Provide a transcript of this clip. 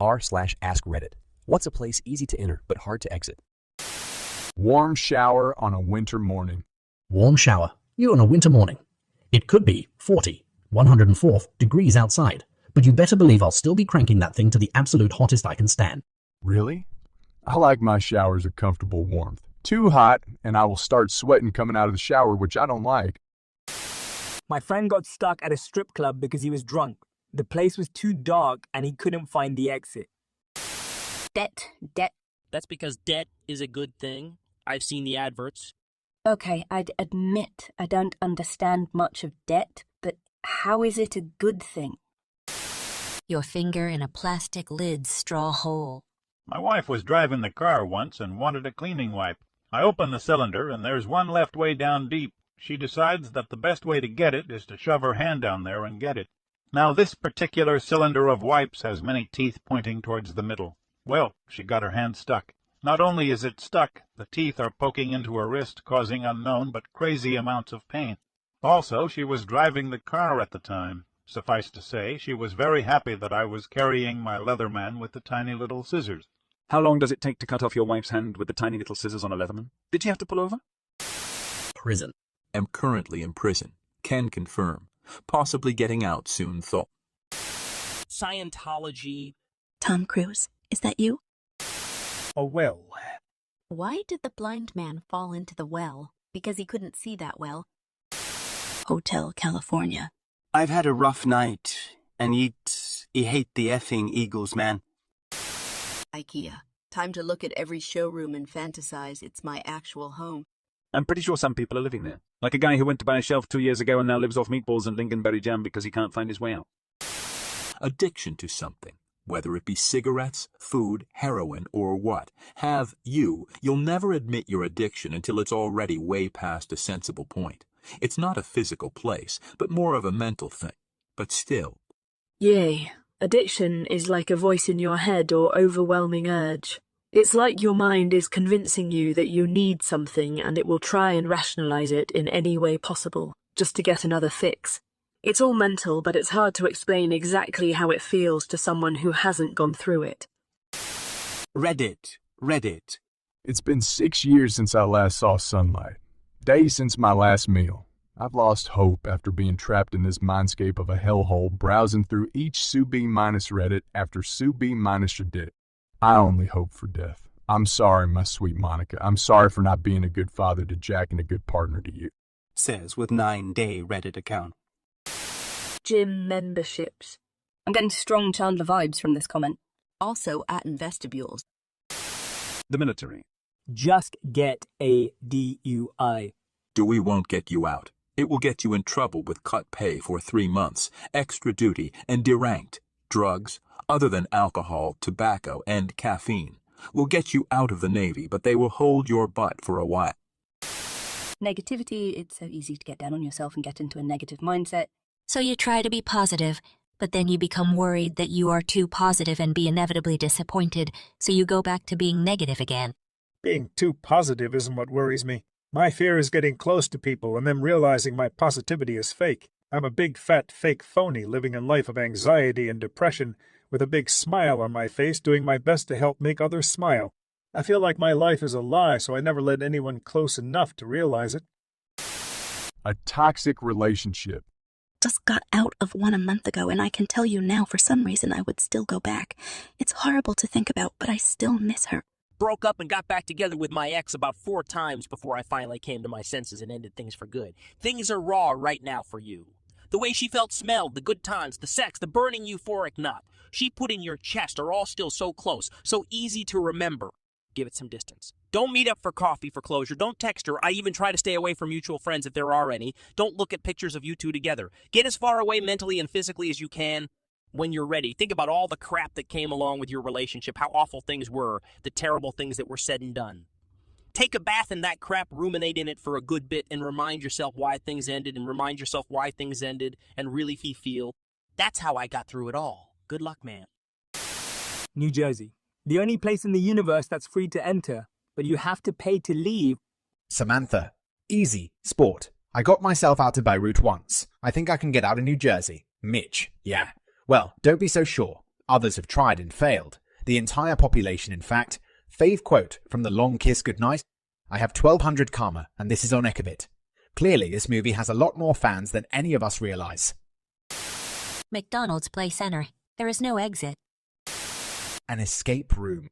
r/askreddit. What's a place easy to enter but hard to exit? Warm shower on a winter morning. Warm shower. You on a winter morning. It could be 40, 104 degrees outside, but you better believe I'll still be cranking that thing to the absolute hottest I can stand. Really? I like my showers at comfortable warmth. Too hot, and I will start sweating coming out of the shower, which I don't like. My friend got stuck at a strip club because he was drunk. The place was too dark and he couldn't find the exit. Debt. That's because debt is a good thing. I've seen the adverts. Okay, I'd admit I don't understand much of debt, but how is it a good thing? Your finger in a plastic lid's straw hole. My wife was driving the car once and wanted a cleaning wipe. I open the cylinder and there's one left way down deep. She decides that the best way to get it is to shove her hand down there and get it. Now this particular cylinder of wipes has many teeth pointing towards the middle. Well, she got her hand stuck. Not only is it stuck, the teeth are poking into her wrist, causing unknown but crazy amounts of pain. Also, she was driving the car at the time. Suffice to say, she was very happy that I was carrying my Leatherman with the tiny little scissors. How long does it take to cut off your wife's hand with the tiny little scissors on a Leatherman? Did she have to pull over? Prison. Am currently in prison. Can confirm. Possibly getting out soon, though. Scientology. Tom Cruise, is that you? A well. Why did the blind man fall into the well? Because he couldn't see that well. Hotel California. I've had a rough night, and he hate the effing Eagles, man. IKEA. Time to look at every showroom and fantasize it's my actual home. I'm pretty sure some people are living there. Like a guy who went to buy a shelf 2 years ago and now lives off meatballs and lingonberry jam because he can't find his way out. Addiction to something, whether it be cigarettes, food, heroin, or what, you'll never admit your addiction until it's already way past a sensible point. It's not a physical place, but more of a mental thing. But still. Yay. Addiction is like a voice in your head or overwhelming urge. It's like your mind is convincing you that you need something and it will try and rationalize it in any way possible, just to get another fix. It's all mental, but it's hard to explain exactly how it feels to someone who hasn't gone through it. Reddit. It's been 6 years since I last saw sunlight. Days since my last meal. I've lost hope after being trapped in this mindscape of a hellhole, browsing through each Sue-B- Reddit after Sue-B- Reddit. I only hope for death. I'm sorry, my sweet Monica. I'm sorry for not being a good father to Jack and a good partner to you. Says with 9-day Reddit account. Gym memberships. I'm getting strong Chandler vibes from this comment. Also at in vestibules. The military. Just get a DUI. DUI won't get you out. It will get you in trouble with cut pay for 3 months, extra duty, and deranked. Drugs, other than alcohol, tobacco, and caffeine, will get you out of the Navy, but they will hold your butt for a while. Negativity, it's so easy to get down on yourself and get into a negative mindset. So you try to be positive, but then you become worried that you are too positive and be inevitably disappointed, so you go back to being negative again. Being too positive isn't what worries me. My fear is getting close to people and them realizing my positivity is fake. I'm a big fat fake phony living a life of anxiety and depression with a big smile on my face doing my best to help make others smile. I feel like my life is a lie, so I never let anyone close enough to realize it. A toxic relationship. Just got out of one a month ago, and I can tell you now for some reason I would still go back. It's horrible to think about, but I still miss her. Broke up and got back together with my ex about 4 times before I finally came to my senses and ended things for good. Things are raw right now for you. The way she felt smelled, the good times, the sex, the burning euphoric knot she put in your chest are all still so close, so easy to remember. Give it some distance. Don't meet up for coffee for closure. Don't text her. I even try to stay away from mutual friends if there are any. Don't look at pictures of you two together. Get as far away mentally and physically as you can. When you're ready, think about all the crap that came along with your relationship, how awful things were, the terrible things that were said and done. Take a bath in that crap, ruminate in it for a good bit, and remind yourself why things ended, and really feel. That's how I got through it all. Good luck, man. New Jersey. The only place in the universe that's free to enter, but you have to pay to leave. Samantha. Easy. Sport. I got myself out to Beirut once. I think I can get out of New Jersey. Mitch. Yeah. Well, don't be so sure. Others have tried and failed. The entire population, in fact. Fave quote from The Long Kiss Goodnight. I have 1200 karma, and this is on Ekabit. Clearly, this movie has a lot more fans than any of us realize. McDonald's Play Center. There is no exit. An escape room.